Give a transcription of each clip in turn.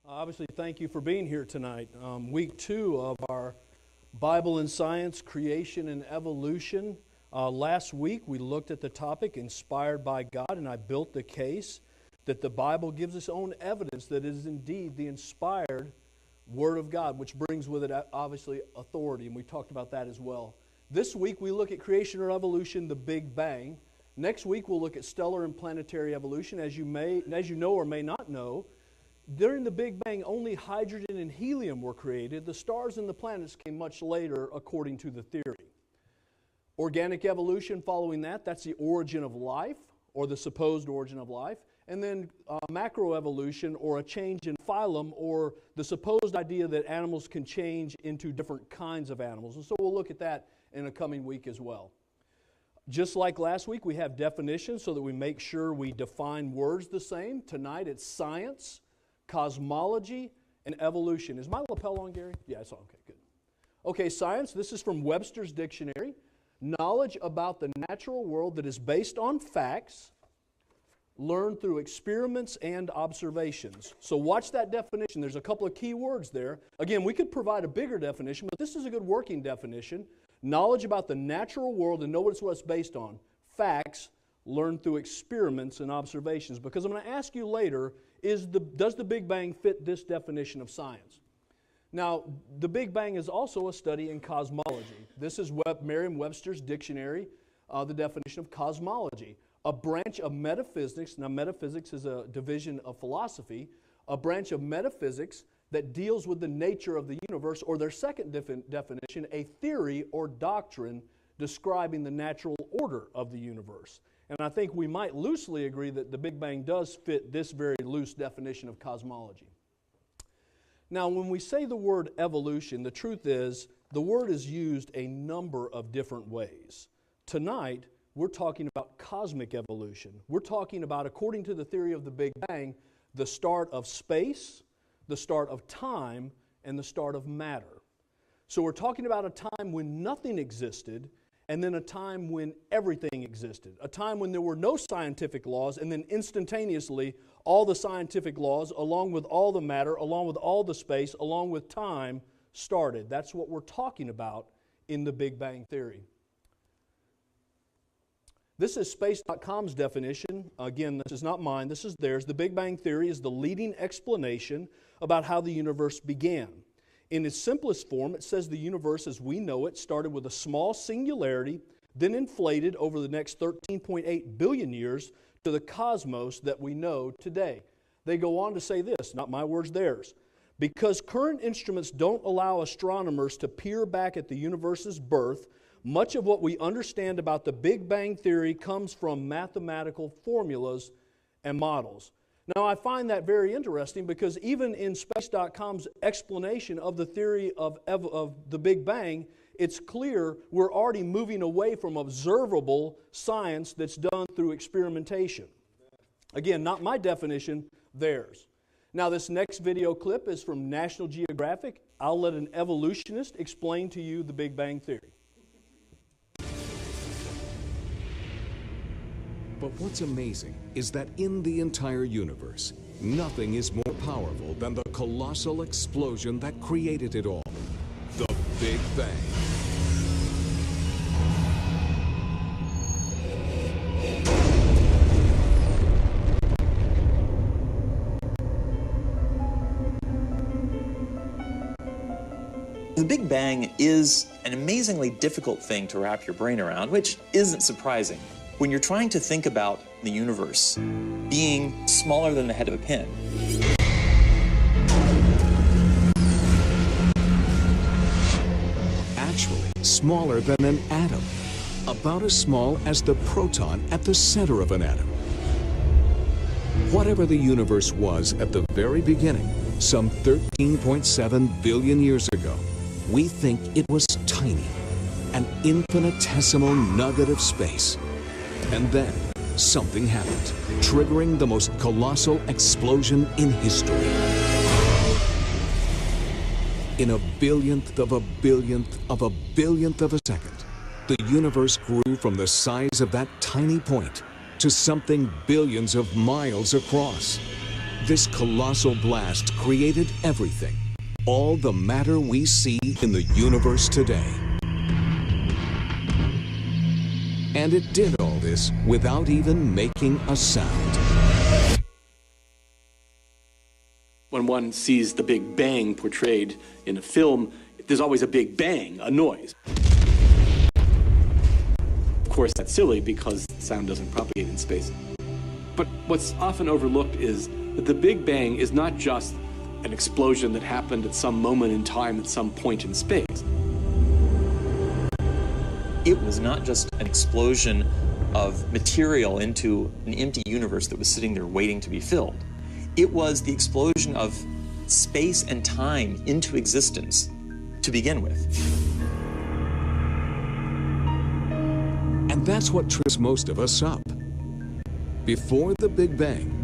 Obviously, thank you for being here tonight. Week 2 of our Bible and Science, Creation and Evolution. Last week, we looked at the topic, Inspired by God, and I built the case that the Bible gives its own evidence that it is indeed the inspired Word of God, which brings with it, obviously, authority, and we talked about that as well. This week, we look at creation or evolution, the Big Bang. Next week, we'll look at stellar and planetary evolution. As you know or may not know, during the Big Bang, only hydrogen and helium were created. The stars and the planets came much later, according to the theory. Organic evolution following that, that's the origin of life, or the supposed origin of life. And then macroevolution, or a change in phylum, or the supposed idea that animals can change into different kinds of animals. And so we'll look at that in a coming week as well. Just like last week, we have definitions so that we make sure we define words the same. Tonight it's science, cosmology, and evolution. Is my lapel on, Gary? Yeah, it's on. Okay, good. Okay, science, this is from Webster's Dictionary. Knowledge about the natural world that is based on facts, learned through experiments and observations. So watch that definition. There's a couple of key words there. Again, we could provide a bigger definition, but this is a good working definition. Knowledge about the natural world and know what it's based on. Facts, learned through experiments and observations. Because I'm going to ask you later, does the Big Bang fit this definition of science? Now, the Big Bang is also a study in cosmology. This is Merriam-Webster's Dictionary, the definition of cosmology. A branch of metaphysics, now metaphysics is a division of philosophy, a branch of metaphysics that deals with the nature of the universe, or their second definition, a theory or doctrine describing the natural order of the universe. And I think we might loosely agree that the Big Bang does fit this very loose definition of cosmology. Now, when we say the word evolution, the truth is the word is used a number of different ways. Tonight, we're talking about cosmic evolution. We're talking about, according to the theory of the Big Bang, the start of space, the start of time, and the start of matter. So we're talking about a time when nothing existed, and then a time when everything existed. A time when there were no scientific laws, and then instantaneously all the scientific laws, along with all the matter, along with all the space, along with time, started. That's what we're talking about in the Big Bang Theory. This is Space.com's definition. Again, this is not mine, this is theirs. The Big Bang Theory is the leading explanation about how the universe began. In its simplest form, it says the universe as we know it started with a small singularity, then inflated over the next 13.8 billion years to the cosmos that we know today. They go on to say this, not my words, theirs. Because current instruments don't allow astronomers to peer back at the universe's birth, much of what we understand about the Big Bang Theory comes from mathematical formulas and models. Now, I find that very interesting because even in Space.com's explanation of the theory of the Big Bang, it's clear we're already moving away from observable science that's done through experimentation. Again, not my definition, theirs. Now, this next video clip is from National Geographic. I'll let an evolutionist explain to you the Big Bang Theory. But what's amazing is that in the entire universe, nothing is more powerful than the colossal explosion that created it all, the Big Bang. The Big Bang is an amazingly difficult thing to wrap your brain around, which isn't surprising. When you're trying to think about the universe being smaller than the head of a pin, Actually, smaller than an atom, about as small as the proton at the center of an atom. Whatever the universe was at the very beginning, some 13.7 billion years ago, we think it was tiny, an infinitesimal nugget of space. And then, something happened, triggering the most colossal explosion in history. In a billionth of a billionth of a billionth of a second, the universe grew from the size of that tiny point to something billions of miles across. This colossal blast created everything, all the matter we see in the universe today. And it did all this without even making a sound. When one sees the Big Bang portrayed in a film, there's always a big bang, a noise. Of course, that's silly because sound doesn't propagate in space. But what's often overlooked is that the Big Bang is not just an explosion that happened at some moment in time at some point in space. It was not just an explosion of material into an empty universe that was sitting there waiting to be filled. It was the explosion of space and time into existence to begin with. And that's what trips most of us up. Before the Big Bang,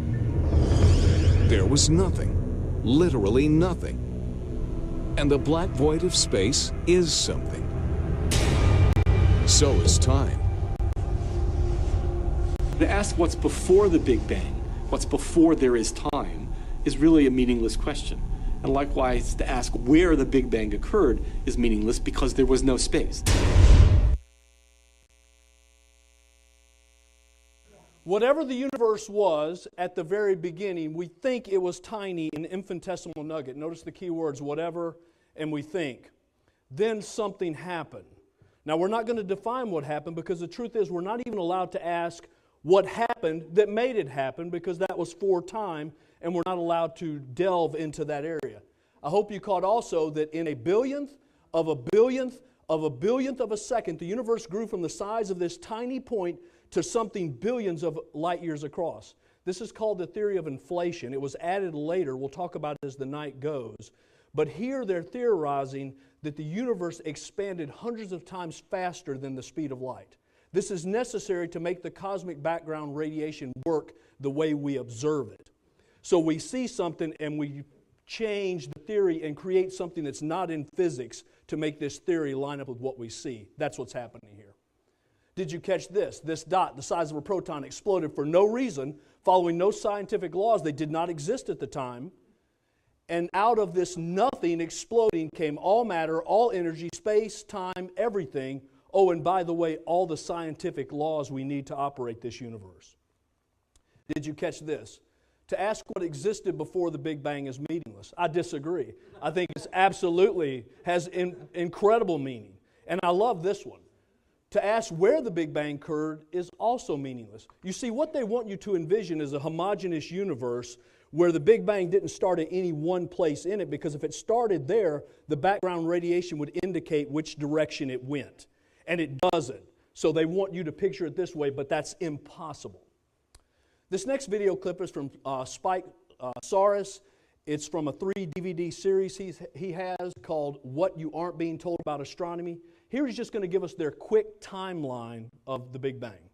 there was nothing, literally nothing. And the black void of space is something. So is time. To ask what's before the Big Bang, what's before there is time, is really a meaningless question. And likewise, to ask where the Big Bang occurred is meaningless because there was no space. Whatever the universe was at the very beginning, we think it was tiny, an infinitesimal nugget. Notice the key words, whatever, and we think. Then something happened. Now, we're not going to define what happened because the truth is we're not even allowed to ask what happened that made it happen because that was for time, and we're not allowed to delve into that area. I hope you caught also that in a billionth of a billionth of a billionth of a second, the universe grew from the size of this tiny point to something billions of light years across. This is called the theory of inflation. It was added later. We'll talk about it as the night goes. But here they're theorizing that the universe expanded hundreds of times faster than the speed of light. This is necessary to make the cosmic background radiation work the way we observe it. So we see something and we change the theory and create something that's not in physics to make this theory line up with what we see. That's what's happening here. Did you catch this? This dot, the size of a proton, exploded for no reason, following no scientific laws. They did not exist at the time. And out of this nothing exploding came all matter, all energy, space, time, everything. Oh, and by the way, all the scientific laws we need to operate this universe. Did you catch this? To ask what existed before the Big Bang is meaningless. I disagree. I think it absolutely has incredible meaning. And I love this one. To ask where the Big Bang occurred is also meaningless. You see, what they want you to envision is a homogeneous universe where the Big Bang didn't start at any one place in it, because if it started there, the background radiation would indicate which direction it went. And it doesn't. So they want you to picture it this way, but that's impossible. This next video clip is from Spike Saris. It's from a 3-DVD series he has called What You Aren't Being Told About Astronomy. Here he's just going to give us their quick timeline of the Big Bang.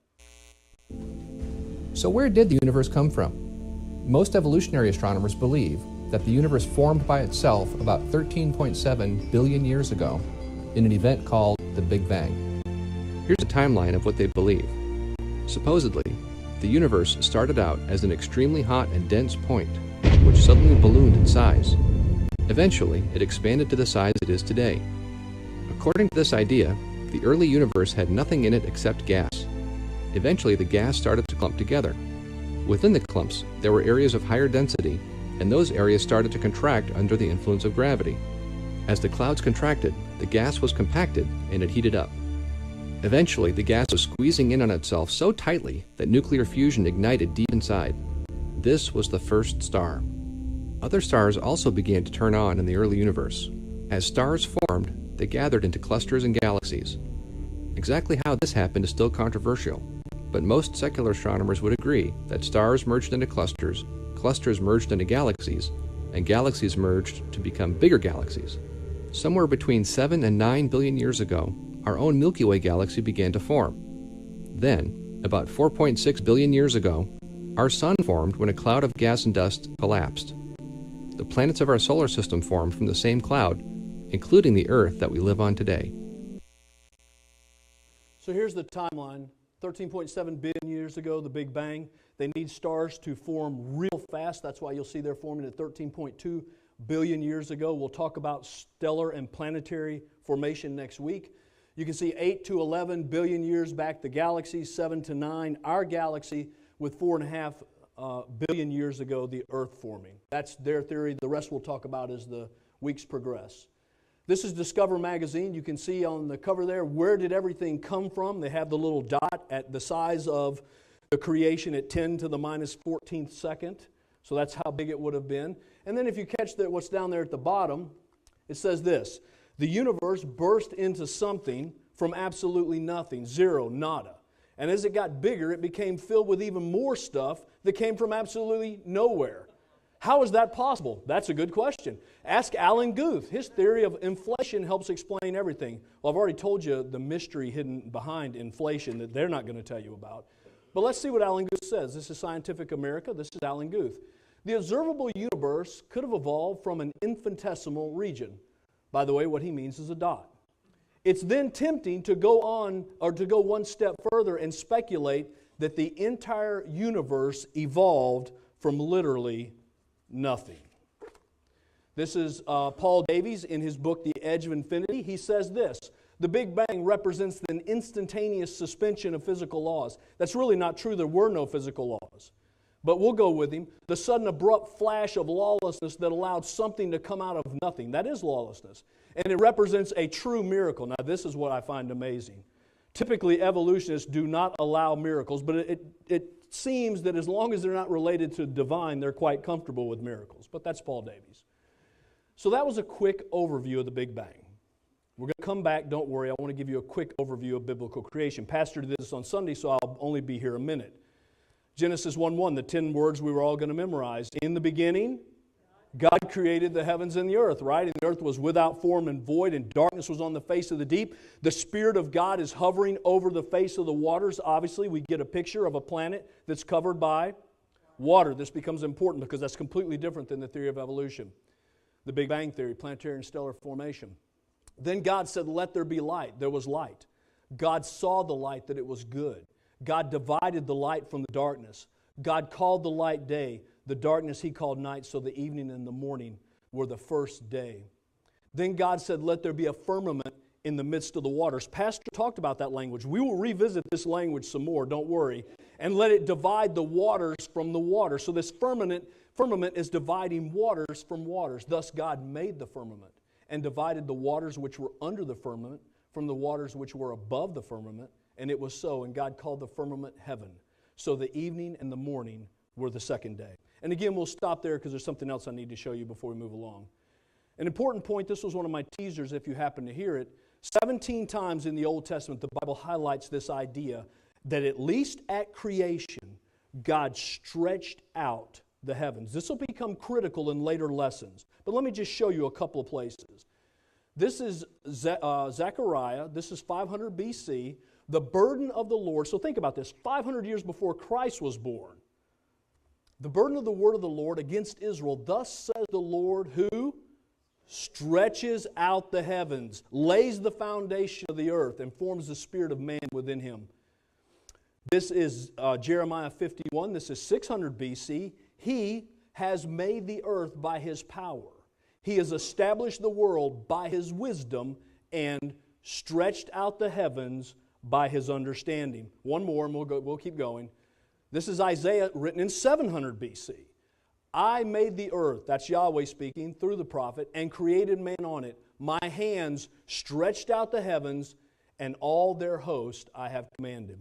So where did the universe come from? Most evolutionary astronomers believe that the universe formed by itself about 13.7 billion years ago in an event called the Big Bang. Here's a timeline of what they believe. Supposedly, the universe started out as an extremely hot and dense point, which suddenly ballooned in size. Eventually, it expanded to the size it is today. According to this idea, the early universe had nothing in it except gas. Eventually, the gas started to clump together. Within the clumps, there were areas of higher density, and those areas started to contract under the influence of gravity. As the clouds contracted, the gas was compacted and it heated up. Eventually, the gas was squeezing in on itself so tightly that nuclear fusion ignited deep inside. This was the first star. Other stars also began to turn on in the early universe. As stars formed, they gathered into clusters and galaxies. Exactly how this happened is still controversial, but most secular astronomers would agree that stars merged into clusters, clusters merged into galaxies, and galaxies merged to become bigger galaxies. Somewhere between 7 and 9 billion years ago, our own Milky Way galaxy began to form. Then, about 4.6 billion years ago, our sun formed when a cloud of gas and dust collapsed. The planets of our solar system formed from the same cloud, including the Earth that we live on today. So here's the timeline. 13.7 billion years ago, the Big Bang. They need stars to form real fast. That's why you'll see they're forming at 13.2 billion years ago. We'll talk about stellar and planetary formation next week. You can see 8 to 11 billion years back the galaxy, 7 to 9 our galaxy, with 4.5 billion years ago the Earth forming. That's their theory. The rest we'll talk about as the weeks progress. This is Discover Magazine. You can see on the cover there, where did everything come from? They have the little dot at the size of the creation at 10 to the minus 14th second. So that's how big it would have been. And then if you catch what's down there at the bottom, it says this: the universe burst into something from absolutely nothing, zero, nada. And as it got bigger, it became filled with even more stuff that came from absolutely nowhere. How is that possible? That's a good question. Ask Alan Guth. His theory of inflation helps explain everything. Well, I've already told you the mystery hidden behind inflation that they're not going to tell you about. But let's see what Alan Guth says. This is Scientific America. This is Alan Guth. The observable universe could have evolved from an infinitesimal region. By the way, what he means is a dot. It's then tempting to go on, or to go one step further and speculate that the entire universe evolved from literally nothing. This is Paul Davies in his book, The Edge of Infinity. He says this: the Big Bang represents an instantaneous suspension of physical laws. That's really not true. There were no physical laws. But we'll go with him. The sudden abrupt flash of lawlessness that allowed something to come out of nothing. That is lawlessness. And it represents a true miracle. Now, this is what I find amazing. Typically, evolutionists do not allow miracles, but it seems that as long as they're not related to divine, they're quite comfortable with miracles. But that's Paul Davies. So that was a quick overview of the Big Bang. We're going to come back, don't worry. I want to give you a quick overview of biblical creation. Pastor did this on Sunday, so I'll only be here a minute. Genesis 1:1, the 10 words we were all going to memorize. In the beginning, God created the heavens and the earth, right? And the earth was without form and void, and darkness was on the face of the deep. The Spirit of God is hovering over the face of the waters. Obviously, we get a picture of a planet that's covered by water. This becomes important because that's completely different than the theory of evolution. The Big Bang Theory, planetary and stellar formation. Then God said, let there be light. There was light. God saw the light, that it was good. God divided the light from the darkness. God called the light day. The darkness He called night, so the evening and the morning were the first day. Then God said, let there be a firmament in the midst of the waters. Pastor talked about that language. We will revisit this language some more, don't worry. And let it divide the waters from the water. So this firmament is dividing waters from waters. Thus God made the firmament and divided the waters which were under the firmament from the waters which were above the firmament. And it was so, and God called the firmament heaven. So the evening and the morning were the second day. And again, we'll stop there because there's something else I need to show you before we move along. An important point, this was one of my teasers if you happen to hear it. 17 times in the Old Testament, the Bible highlights this idea that at least at creation, God stretched out the heavens. This will become critical in later lessons. But let me just show you a couple of places. This is Zechariah. This is 500 BC. The burden of the Lord. So think about this. 500 years before Christ was born. The burden of the word of the Lord against Israel. Thus says the Lord who stretches out the heavens, lays the foundation of the earth, and forms the spirit of man within him. This is Jeremiah 51. This is 600 BC. He has made the earth by His power. He has established the world by His wisdom and stretched out the heavens by His understanding. One more and we'll keep going. This is Isaiah written in 700 BC. I made the earth, that's Yahweh speaking through the prophet, and created man on it. My hands stretched out the heavens, and all their host I have commanded.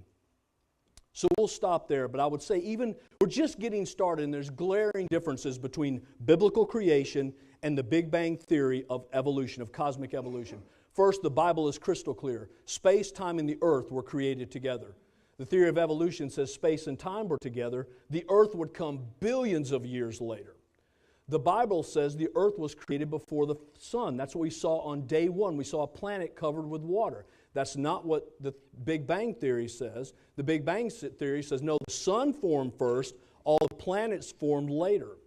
So we'll stop there, but I would say even we're just getting started, and there's glaring differences between biblical creation and the Big Bang theory of evolution, of cosmic evolution. First, the Bible is crystal clear. Space, time, and the earth were created together. The theory of evolution says space and time were together. The earth would come billions of years later. The Bible says the earth was created before the sun. That's what we saw on day one. We saw a planet covered with water. That's not what the Big Bang theory says. The Big Bang theory says, no, the sun formed first, all the planets formed later.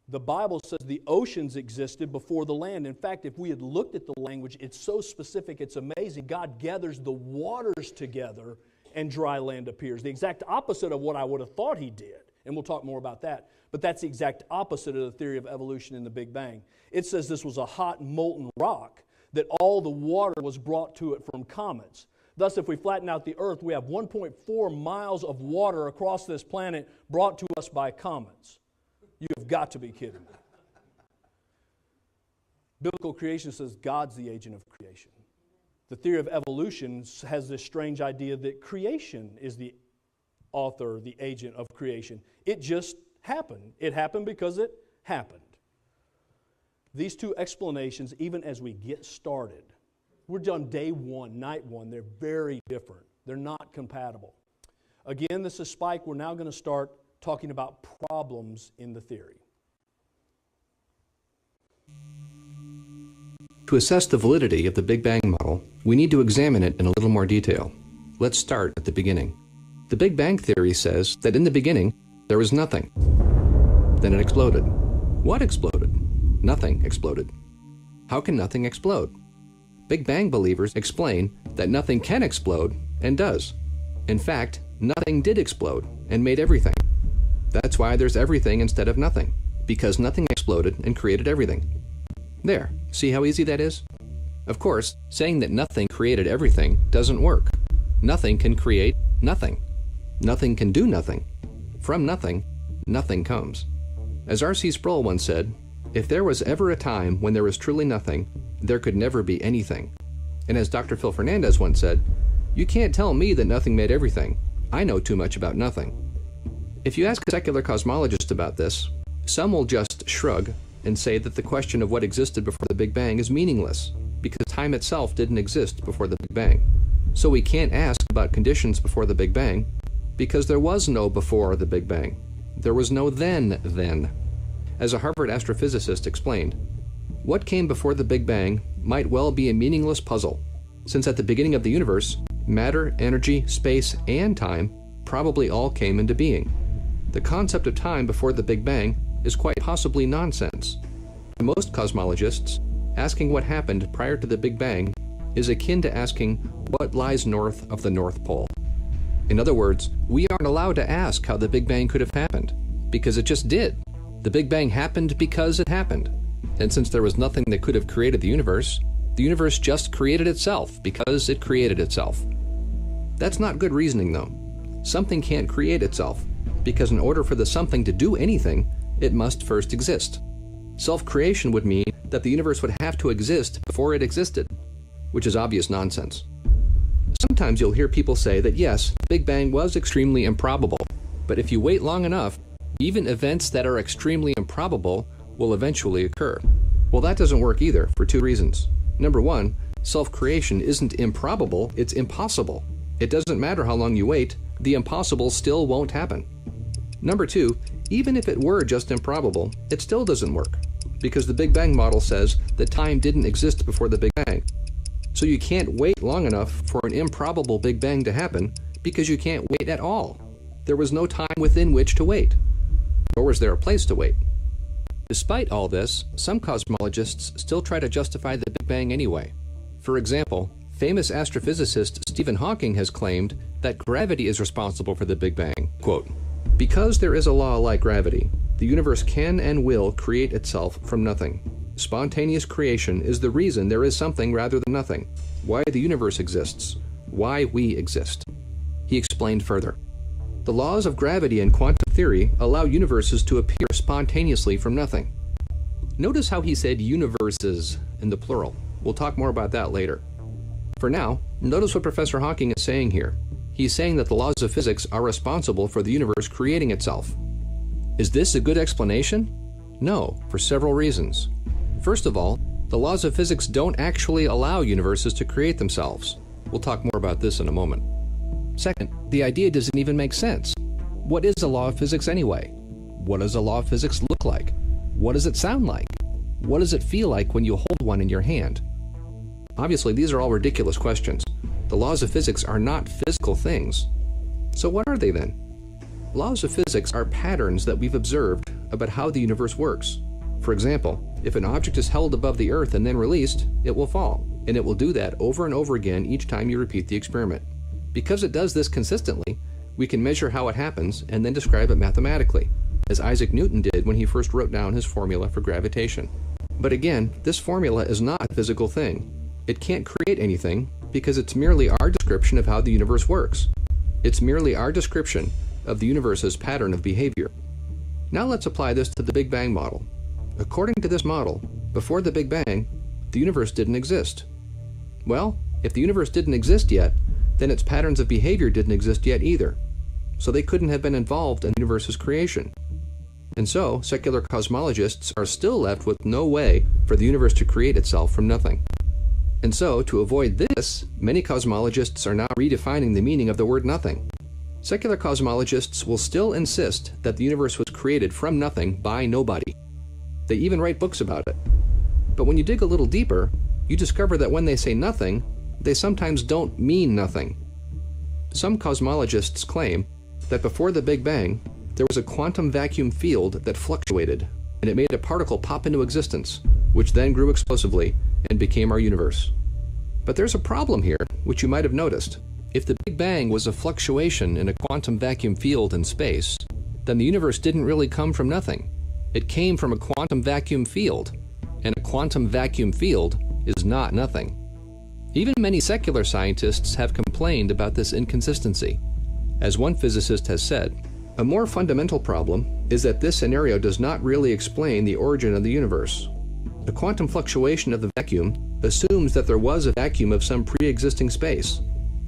The Bible says the oceans existed before the land. In fact, if we had looked at the language, it's so specific, it's amazing. God gathers the waters together and dry land appears. The exact opposite of what I would have thought he did. And we'll talk more about that. But that's the exact opposite of the theory of evolution in the Big Bang. It says this was a hot, molten rock, that all the water was brought to it from comets. Thus, if we flatten out the Earth, we have 1.4 miles of water across this planet brought to us by comets. You've got to be kidding me. Biblical creation says God's the agent of creation. The theory of evolution has this strange idea that creation is the author, the agent of creation. It just happened. It happened because it happened. These two explanations, even as we get started, we're done day one, night one, they're very different. They're not compatible. Again, this is Spike. We're now going to start talking about problems in the theory. To assess the validity of the Big Bang model, we need to examine it in a little more detail. Let's start at the beginning. The Big Bang theory says that in the beginning, there was nothing. Then it exploded. What exploded? Nothing exploded. How can nothing explode? Big Bang believers explain that nothing can explode and does. In fact, nothing did explode and made everything. That's why there's everything instead of nothing, because nothing exploded and created everything. There, see how easy that is? Of course, saying that nothing created everything doesn't work. Nothing can create nothing. Nothing can do nothing. From nothing, nothing comes. As R.C. Sproul once said, if there was ever a time when there was truly nothing, there could never be anything. And as Dr. Phil Fernandez once said, you can't tell me that nothing made everything. I know too much about nothing. If you ask a secular cosmologist about this, some will just shrug and say that the question of what existed before the Big Bang is meaningless, because time itself didn't exist before the Big Bang. So we can't ask about conditions before the Big Bang, because there was no before the Big Bang. There was no then. As a Harvard astrophysicist explained, what came before the Big Bang might well be a meaningless puzzle, since at the beginning of the universe, matter, energy, space, and time probably all came into being. The concept of time before the Big Bang is quite possibly nonsense. To most cosmologists, asking what happened prior to the Big Bang is akin to asking what lies north of the North Pole. In other words, we aren't allowed to ask how the Big Bang could have happened, because it just did. The Big Bang happened because it happened. And since there was nothing that could have created the universe just created itself because it created itself. That's not good reasoning, though. Something can't create itself, because in order for the something to do anything, it must first exist. Self-creation would mean that the universe would have to exist before it existed, which is obvious nonsense. Sometimes you'll hear people say that yes, the Big Bang was extremely improbable, but if you wait long enough, even events that are extremely improbable will eventually occur. Well, that doesn't work either, for two reasons. Number one, self-creation isn't improbable, it's impossible. It doesn't matter how long you wait, the impossible still won't happen. Number two, even if it were just improbable, it still doesn't work, because the Big Bang model says that time didn't exist before the Big Bang. So you can't wait long enough for an improbable Big Bang to happen, because you can't wait at all. There was no time within which to wait. Nor was there a place to wait. Despite all this, some cosmologists still try to justify the Big Bang anyway. For example, famous astrophysicist Stephen Hawking has claimed that gravity is responsible for the Big Bang. Quote, because there is a law like gravity, the universe can and will create itself from nothing. Spontaneous creation is the reason there is something rather than nothing, why the universe exists, why we exist. He explained further. The laws of gravity and quantum theory allow universes to appear spontaneously from nothing. Notice how he said universes in the plural. We'll talk more about that later. For now, notice what Professor Hawking is saying here. He's saying that the laws of physics are responsible for the universe creating itself. Is this a good explanation? No, for several reasons. First of all, the laws of physics don't actually allow universes to create themselves. We'll talk more about this in a moment. Second, the idea doesn't even make sense. What is a law of physics anyway? What does a law of physics look like? What does it sound like? What does it feel like when you hold one in your hand? Obviously, these are all ridiculous questions. The laws of physics are not physical things. So what are they then? Laws of physics are patterns that we've observed about how the universe works. For example, if an object is held above the earth and then released, it will fall, and it will do that over and over again each time you repeat the experiment. Because it does this consistently, we can measure how it happens and then describe it mathematically, as Isaac Newton did when he first wrote down his formula for gravitation. But again, this formula is not a physical thing. It can't create anything because it's merely our description of how the universe works. It's merely our description of the universe's pattern of behavior. Now let's apply this to the Big Bang model. According to this model, before the Big Bang, the universe didn't exist. Well, if the universe didn't exist yet, then its patterns of behavior didn't exist yet either. So they couldn't have been involved in the universe's creation. And so, secular cosmologists are still left with no way for the universe to create itself from nothing. And so, to avoid this, many cosmologists are now redefining the meaning of the word nothing. Secular cosmologists will still insist that the universe was created from nothing by nobody. They even write books about it. But when you dig a little deeper, you discover that when they say nothing, they sometimes don't mean nothing. Some cosmologists claim that before the Big Bang, there was a quantum vacuum field that fluctuated, and it made a particle pop into existence, which then grew explosively and became our universe. But there's a problem here, which you might have noticed. If the Big Bang was a fluctuation in a quantum vacuum field in space, then the universe didn't really come from nothing. It came from a quantum vacuum field, and a quantum vacuum field is not nothing. Even many secular scientists have complained about this inconsistency. As one physicist has said, a more fundamental problem is that this scenario does not really explain the origin of the universe. The quantum fluctuation of the vacuum assumes that there was a vacuum of some pre-existing space,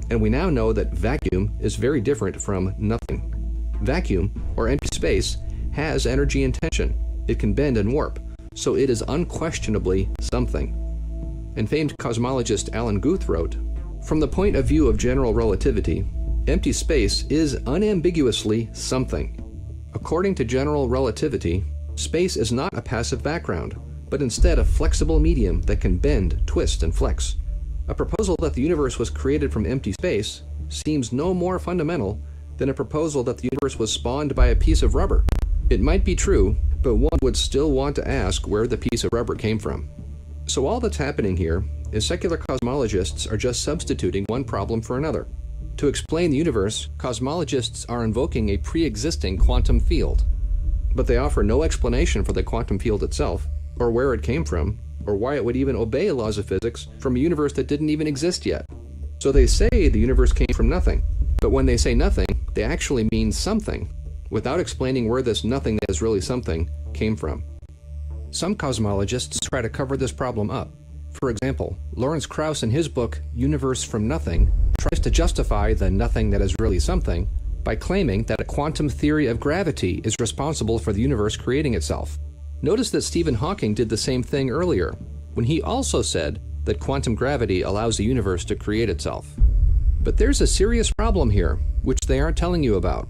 and we now know that vacuum is very different from nothing. Vacuum, or empty space, has energy and tension. It can bend and warp, so it is unquestionably something. And famed cosmologist Alan Guth wrote, "From the point of view of general relativity, empty space is unambiguously something. According to general relativity, space is not a passive background, but instead a flexible medium that can bend, twist, and flex. A proposal that the universe was created from empty space seems no more fundamental than a proposal that the universe was spawned by a piece of rubber. It might be true, but one would still want to ask where the piece of rubber came from." So all that's happening here is secular cosmologists are just substituting one problem for another. To explain the universe, cosmologists are invoking a pre-existing quantum field. But they offer no explanation for the quantum field itself, or where it came from, or why it would even obey laws of physics from a universe that didn't even exist yet. So they say the universe came from nothing, but when they say nothing, they actually mean something, without explaining where this nothing that is really something came from. Some cosmologists try to cover this problem up. For example, Lawrence Krauss in his book, Universe from Nothing, tries to justify the nothing that is really something by claiming that a quantum theory of gravity is responsible for the universe creating itself. Notice that Stephen Hawking did the same thing earlier, when he also said that quantum gravity allows the universe to create itself. But there's a serious problem here, which they aren't telling you about.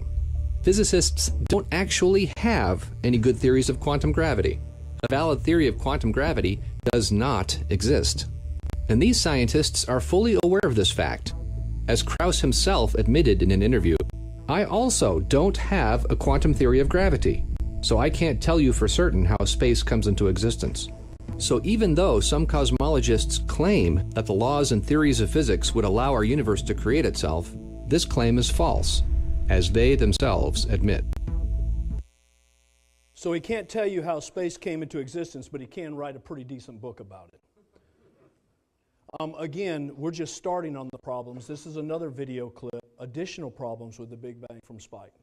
Physicists don't actually have any good theories of quantum gravity. A valid theory of quantum gravity does not exist. And these scientists are fully aware of this fact. As Krauss himself admitted in an interview, "I also don't have a quantum theory of gravity, so I can't tell you for certain how space comes into existence." So even though some cosmologists claim that the laws and theories of physics would allow our universe to create itself, this claim is false, as they themselves admit. So he can't tell you how space came into existence, but he can write a pretty decent book about it. Again, we're just starting on the problems. This is another video clip, additional problems with the Big Bang from Spike.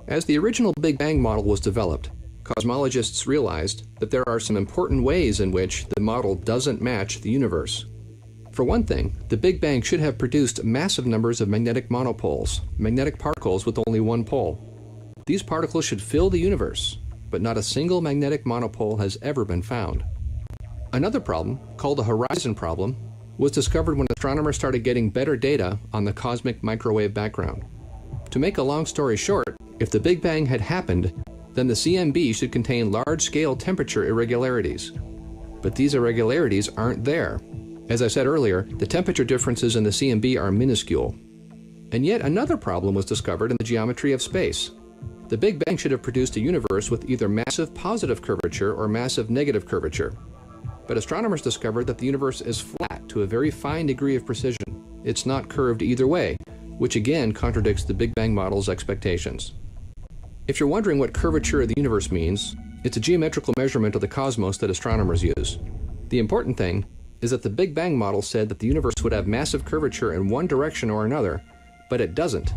As the original Big Bang model was developed, cosmologists realized that there are some important ways in which the model doesn't match the universe. For one thing, the Big Bang should have produced massive numbers of magnetic monopoles, magnetic particles with only one pole. These particles should fill the universe, but not a single magnetic monopole has ever been found. Another problem, called the horizon problem, was discovered when astronomers started getting better data on the cosmic microwave background. To make a long story short, if the Big Bang had happened, then the CMB should contain large-scale temperature irregularities. But these irregularities aren't there. As I said earlier, the temperature differences in the CMB are minuscule. And yet another problem was discovered in the geometry of space. The Big Bang should have produced a universe with either massive positive curvature or massive negative curvature. But astronomers discovered that the universe is flat to to a very fine degree of precision. It's not curved either way, which again contradicts the Big Bang model's expectations. If you're wondering what curvature of the universe means, it's a geometrical measurement of the cosmos that astronomers use. The important thing is that the Big Bang model said that the universe would have massive curvature in one direction or another, but it doesn't.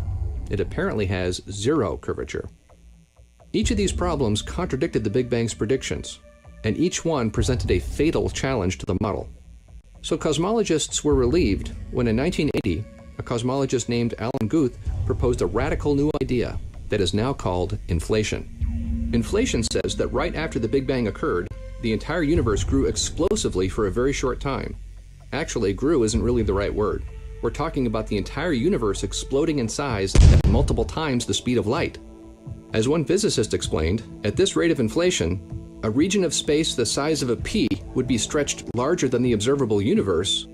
It apparently has zero curvature. Each of these problems contradicted the Big Bang's predictions, and each one presented a fatal challenge to the model. So cosmologists were relieved when in 1980, a cosmologist named Alan Guth proposed a radical new idea that is now called inflation. Inflation says that right after the Big Bang occurred, the entire universe grew explosively for a very short time. Actually, grew isn't really the right word. We're talking about the entire universe exploding in size at multiple times the speed of light. As one physicist explained, at this rate of inflation, a region of space the size of a pea would be stretched larger than the observable universe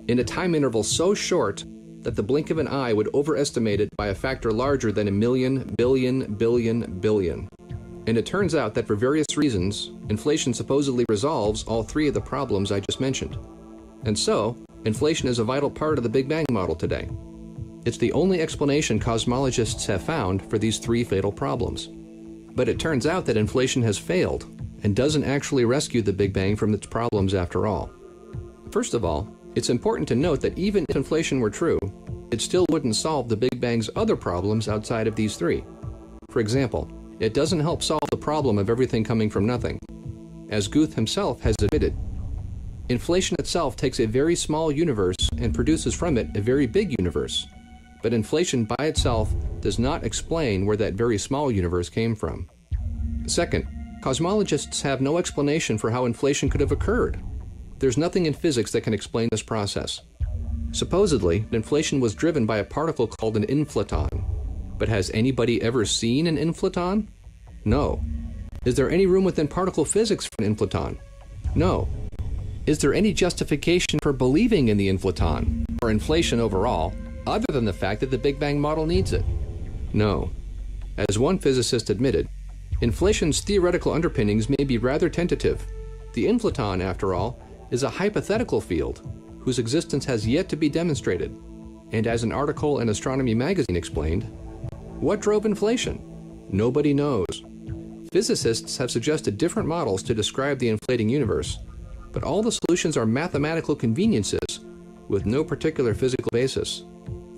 in a time interval so short that the blink of an eye would overestimate it by a factor larger than 1,000,000 billion billion billion. And it turns out that for various reasons, inflation supposedly resolves all three of the problems I just mentioned. And so, inflation is a vital part of the Big Bang model today. It's the only explanation cosmologists have found for these three fatal problems. But it turns out that inflation has failed and doesn't actually rescue the Big Bang from its problems after all. First of all, it's important to note that even if inflation were true, it still wouldn't solve the Big Bang's other problems outside of these three. For example, it doesn't help solve the problem of everything coming from nothing. As Guth himself has admitted, inflation itself takes a very small universe and produces from it a very big universe. But inflation by itself does not explain where that very small universe came from. Second, cosmologists have no explanation for how inflation could have occurred. There's nothing in physics that can explain this process. Supposedly, inflation was driven by a particle called an inflaton. But has anybody ever seen an inflaton? No. Is there any room within particle physics for an inflaton? No. Is there any justification for believing in the inflaton, or inflation overall, other than the fact that the Big Bang model needs it? No. As one physicist admitted, inflation's theoretical underpinnings may be rather tentative. The inflaton, after all, is a hypothetical field whose existence has yet to be demonstrated. And as an article in Astronomy magazine explained, what drove inflation? Nobody knows. Physicists have suggested different models to describe the inflating universe, but all the solutions are mathematical conveniences with no particular physical basis.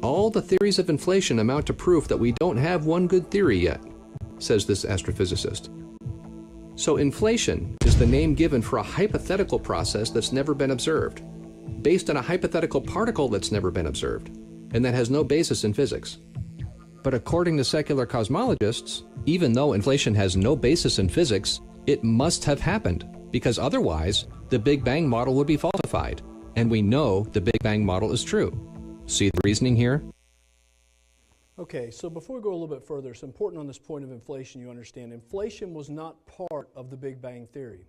All the theories of inflation amount to proof that we don't have one good theory yet, says this astrophysicist. So inflation is the name given for a hypothetical process that's never been observed, based on a hypothetical particle that's never been observed, and that has no basis in physics. But according to secular cosmologists, even though inflation has no basis in physics, it must have happened, because otherwise the Big Bang model would be falsified, and we know the Big Bang model is true. See the reasoning here? Okay, so before we go a little bit further, it's important on this point of inflation you understand. Inflation was not part of the Big Bang theory.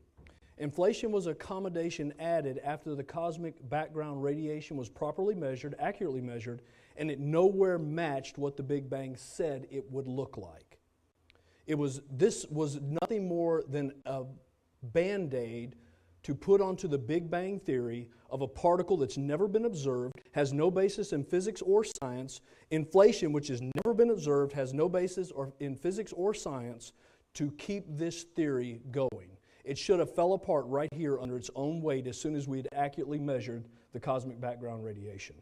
Inflation was accommodation added after the cosmic background radiation was properly measured, accurately measured, and it nowhere matched what the Big Bang said it would look like. This was nothing more than a Band-Aid to put onto the Big Bang theory of a particle that's never been observed, has no basis in physics or science. Inflation, which has never been observed, has no basis in physics or science to keep this theory going. It should have fell apart right here under its own weight as soon as we had accurately measured the cosmic background radiation.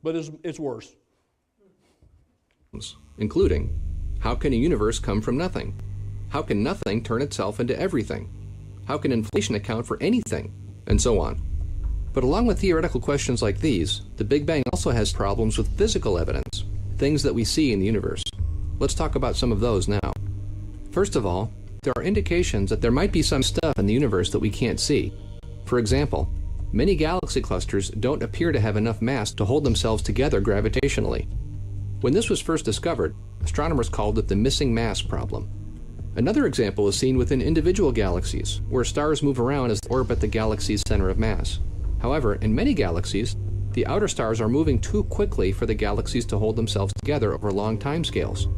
But it's worse. Including, how can a universe come from nothing? How can nothing turn itself into everything? How can inflation account for anything? And so on. But along with theoretical questions like these, the Big Bang also has problems with physical evidence, things that we see in the universe. Let's talk about some of those now. First of all, there are indications that there might be some stuff in the universe that we can't see. For example, many galaxy clusters don't appear to have enough mass to hold themselves together gravitationally. When this was first discovered, astronomers called it the missing mass problem. Another example is seen within individual galaxies, where stars move around as they orbit the galaxy's center of mass. However, in many galaxies, the outer stars are moving too quickly for the galaxies to hold themselves together over long timescales.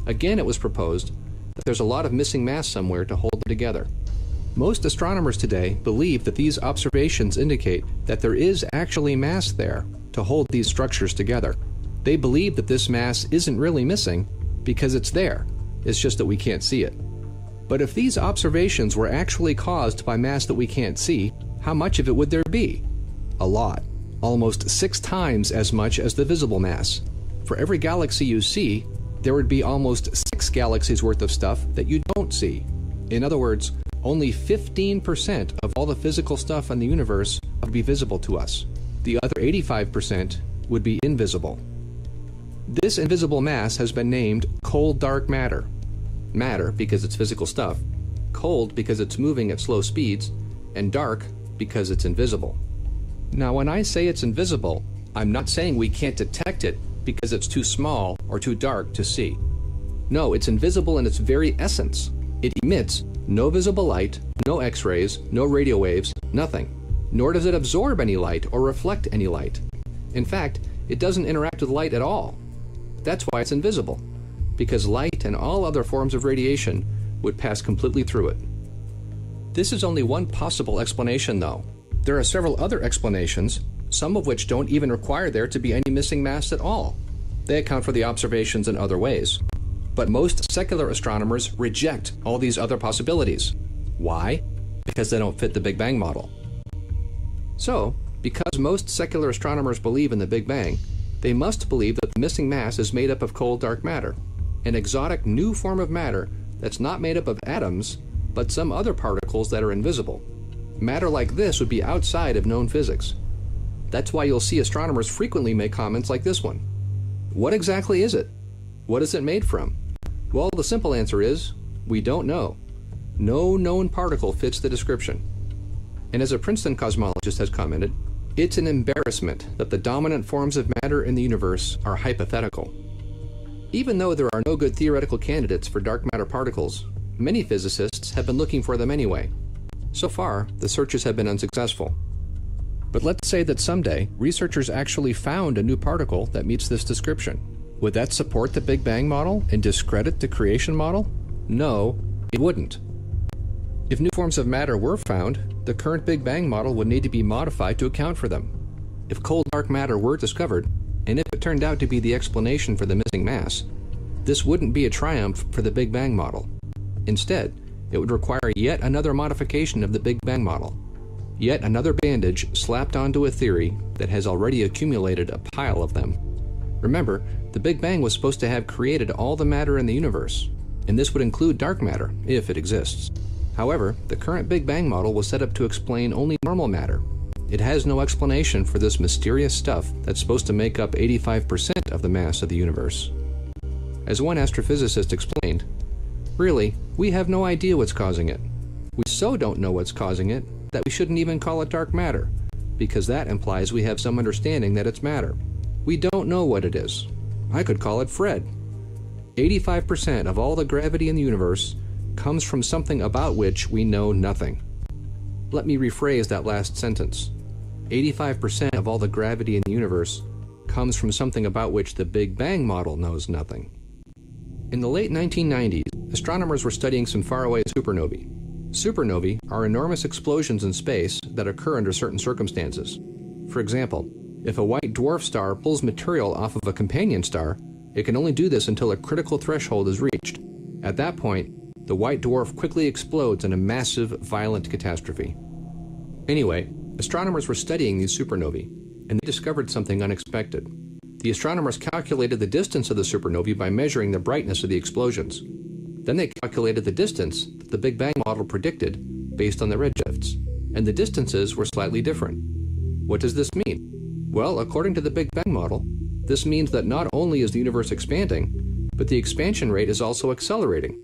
Again, it was proposed that there's a lot of missing mass somewhere to hold them together. Most astronomers today believe that these observations indicate that there is actually mass there to hold these structures together. They believe that this mass isn't really missing because it's there. It's just that we can't see it. But if these observations were actually caused by mass that we can't see, how much of it would there be? A lot. Almost 6 times as much as the visible mass. For every galaxy you see, there would be almost 6 galaxies worth of stuff that you don't see. In other words, only 15% of all the physical stuff in the universe would be visible to us. The other 85% would be invisible. This invisible mass has been named cold dark matter. Matter because it's physical stuff, cold because it's moving at slow speeds, and dark because it's invisible. Now, when I say it's invisible, I'm not saying we can't detect it because it's too small or too dark to see. No, it's invisible in its very essence. It emits no visible light, no X-rays, no radio waves, nothing. Nor does it absorb any light or reflect any light. In fact, it doesn't interact with light at all. That's why it's invisible, because light and all other forms of radiation would pass completely through it. This is only one possible explanation, though. There are several other explanations, some of which don't even require there to be any missing mass at all. They account for the observations in other ways. But most secular astronomers reject all these other possibilities. Why? Because they don't fit the Big Bang model. So, because most secular astronomers believe in the Big Bang, they must believe that the missing mass is made up of cold dark matter, an exotic new form of matter that's not made up of atoms, but some other particles that are invisible. Matter like this would be outside of known physics. That's why you'll see astronomers frequently make comments like this one. What exactly is it? What is it made from? Well, the simple answer is, we don't know. No known particle fits the description. And as a Princeton cosmologist has commented, it's an embarrassment that the dominant forms of matter in the universe are hypothetical. Even though there are no good theoretical candidates for dark matter particles, many physicists have been looking for them anyway. So far, the searches have been unsuccessful. But let's say that someday, researchers actually found a new particle that meets this description. Would that support the Big Bang model and discredit the creation model? No, it wouldn't. If new forms of matter were found, the current Big Bang model would need to be modified to account for them. If cold dark matter were discovered, and if it turned out to be the explanation for the missing mass, this wouldn't be a triumph for the Big Bang model. Instead, it would require yet another modification of the Big Bang model. Yet another bandage slapped onto a theory that has already accumulated a pile of them. Remember, the Big Bang was supposed to have created all the matter in the universe, and this would include dark matter, if it exists. However, the current Big Bang model was set up to explain only normal matter. It has no explanation for this mysterious stuff that's supposed to make up 85% of the mass of the universe. As one astrophysicist explained, really, we have no idea what's causing it. We so don't know what's causing it that we shouldn't even call it dark matter, because that implies we have some understanding that it's matter. We don't know what it is. I could call it Fred. 85% of all the gravity in the universe comes from something about which we know nothing. Let me rephrase that last sentence. 85% of all the gravity in the universe comes from something about which the Big Bang model knows nothing. In the late 1990s, astronomers were studying some faraway supernovae. Supernovae are enormous explosions in space that occur under certain circumstances. For example, if a white dwarf star pulls material off of a companion star, it can only do this until a critical threshold is reached. At that point, the white dwarf quickly explodes in a massive, violent catastrophe. Anyway, astronomers were studying these supernovae, and they discovered something unexpected. The astronomers calculated the distance of the supernovae by measuring the brightness of the explosions. Then they calculated the distance that the Big Bang model predicted based on the redshifts, and the distances were slightly different. What does this mean? Well, according to the Big Bang model, this means that not only is the universe expanding, but the expansion rate is also accelerating.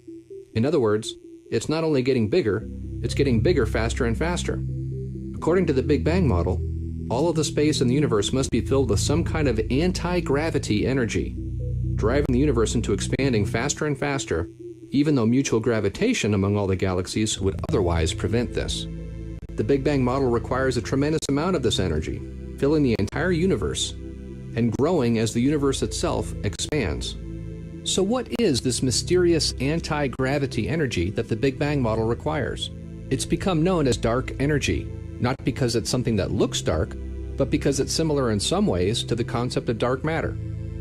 In other words, it's not only getting bigger, it's getting bigger faster and faster. According to the Big Bang model, all of the space in the universe must be filled with some kind of anti-gravity energy, driving the universe into expanding faster and faster, even though mutual gravitation among all the galaxies would otherwise prevent this. The Big Bang model requires a tremendous amount of this energy, filling the entire universe, and growing as the universe itself expands. So what is this mysterious anti-gravity energy that the Big Bang model requires? It's become known as dark energy, not because it's something that looks dark, but because it's similar in some ways to the concept of dark matter.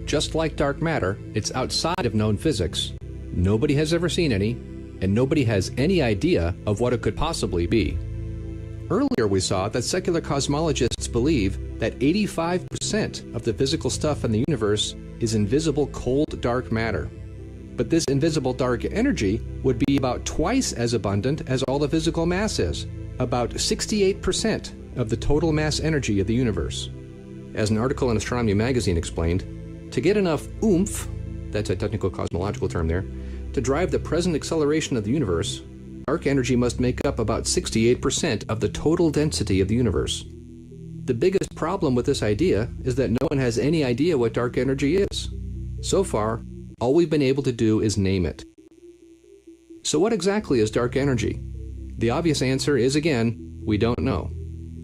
Just like dark matter, it's outside of known physics. Nobody has ever seen any, and nobody has any idea of what it could possibly be. Earlier we saw that secular cosmologists believe that 85% of the physical stuff in the universe is invisible cold dark matter. But this invisible dark energy would be about twice as abundant as all the physical mass is, about 68% of the total mass energy of the universe. As an article in Astronomy magazine explained, to get enough oomph, that's a technical cosmological term there, to drive the present acceleration of the universe, dark energy must make up about 68% of the total density of the universe. The biggest problem with this idea is that no one has any idea what dark energy is. So far, all we've been able to do is name it. So what exactly is dark energy? The obvious answer is, again, we don't know.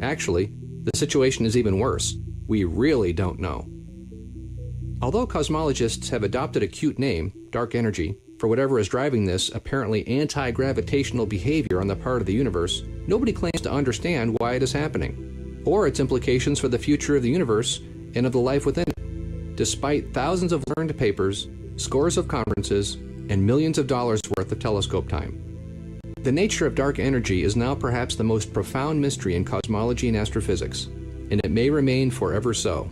Actually, the situation is even worse. We really don't know. Although cosmologists have adopted a cute name, dark energy, for whatever is driving this apparently anti-gravitational behavior on the part of the universe, nobody claims to understand why it is happening, or its implications for the future of the universe and of the life within it, despite thousands of learned papers, scores of conferences, and millions of dollars worth of telescope time. The nature of dark energy is now perhaps the most profound mystery in cosmology and astrophysics, and it may remain forever so.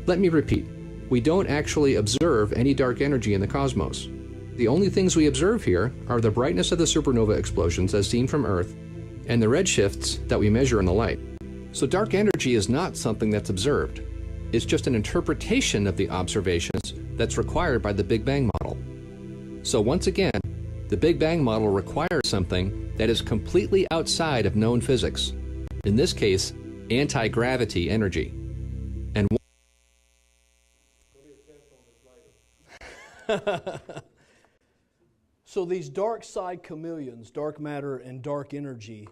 Let me repeat. We don't actually observe any dark energy in the cosmos. The only things we observe here are the brightness of the supernova explosions as seen from Earth and the redshifts that we measure in the light. So dark energy is not something that's observed. It's just an interpretation of the observations that's required by the Big Bang model. So once again, the Big Bang model requires something that is completely outside of known physics. In this case, anti-gravity energy. And So these dark side chameleons, dark matter and dark energy,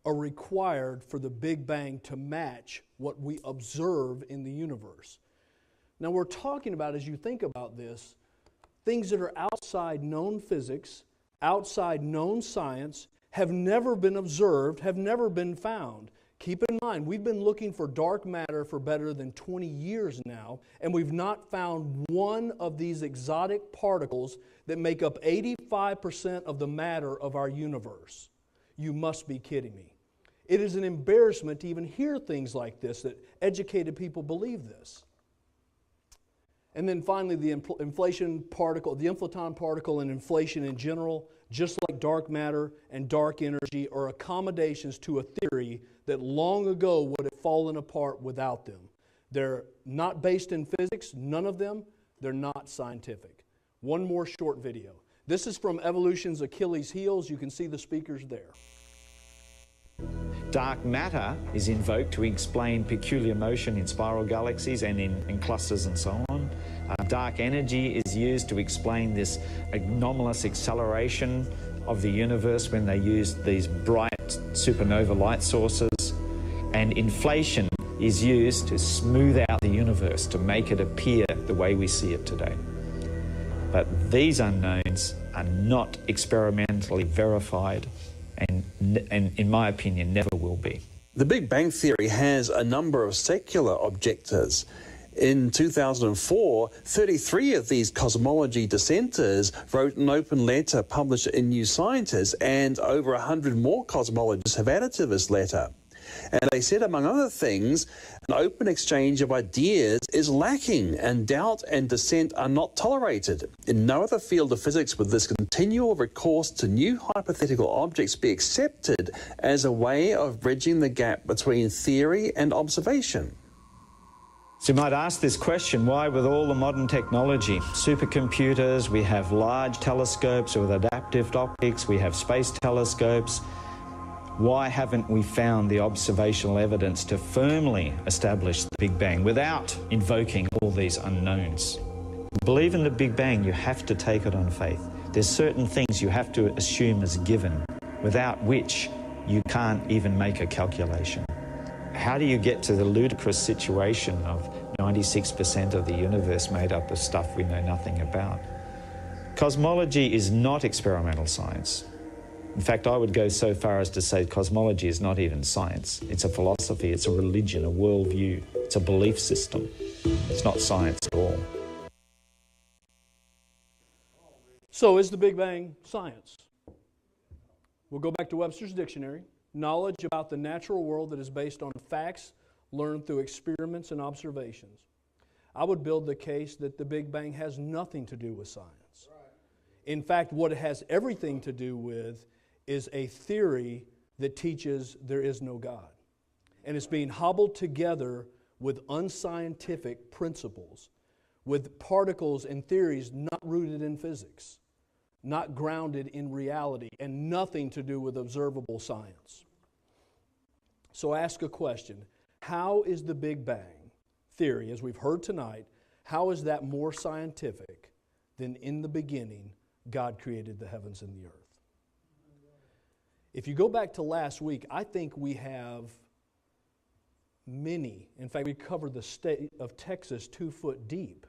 are required for the Big Bang to match what we observe in the universe. Now we're talking about, as you think about this, things that are outside known physics, outside known science, have never been observed, have never been found. Keep in mind, we've been looking for dark matter for better than 20 years now, and we've not found one of these exotic particles that make up 85% of the matter of our universe. You must be kidding me. It is an embarrassment to even hear things like this, that educated people believe this. And then finally, the inflation particle, the inflaton particle and inflation in general, just like dark matter and dark energy, are accommodations to a theory that long ago would have fallen apart without them. They're not based in physics, none of them. They're not scientific. One more short video. This is from Evolution's Achilles' Heels. You can see the speakers there. Dark matter is invoked to explain peculiar motion in spiral galaxies and in clusters and so on. Dark energy is used to explain this anomalous acceleration of the universe when they use these bright supernova light sources. And inflation is used to smooth out the universe, to make it appear the way we see it today. But these unknowns are not experimentally verified and in my opinion, never will be. The Big Bang Theory has a number of secular objectors. In 2004, 33 of these cosmology dissenters wrote an open letter published in New Scientist, and over 100 more cosmologists have added to this letter. And they said, among other things, an open exchange of ideas is lacking, and doubt and dissent are not tolerated. In no other field of physics would this continual recourse to new hypothetical objects be accepted as a way of bridging the gap between theory and observation. So you might ask this question, why with all the modern technology, supercomputers, we have large telescopes with adaptive optics, we have space telescopes, why haven't we found the observational evidence to firmly establish the Big Bang without invoking all these unknowns? To believe in the Big Bang, you have to take it on faith. There's certain things you have to assume as given, without which you can't even make a calculation. How do you get to the ludicrous situation of 96% of the universe made up of stuff we know nothing about? Cosmology is not experimental science. In fact, I would go so far as to say cosmology is not even science. It's a philosophy, it's a religion, a worldview, it's a belief system. It's not science at all. So is the Big Bang science? We'll go back to Webster's dictionary. Knowledge about the natural world that is based on facts learned through experiments and observations. I would build the case that the Big Bang has nothing to do with science. In fact, what it has everything to do with is a theory that teaches there is no God. And it's being hobbled together with unscientific principles, with particles and theories not rooted in physics, not grounded in reality, and nothing to do with observable science. So ask a question. How is the Big Bang theory, as we've heard tonight, how is that more scientific than in the beginning God created the heavens and the earth? If you go back to last week, I think we have many, in fact, we covered the state of Texas 2 foot deep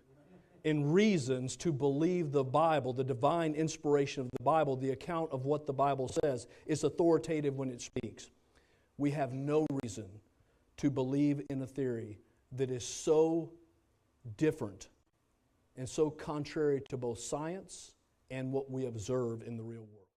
in reasons to believe the Bible, the divine inspiration of the Bible, the account of what the Bible says is authoritative when it speaks. We have no reason to believe in a theory that is so different and so contrary to both science and what we observe in the real world.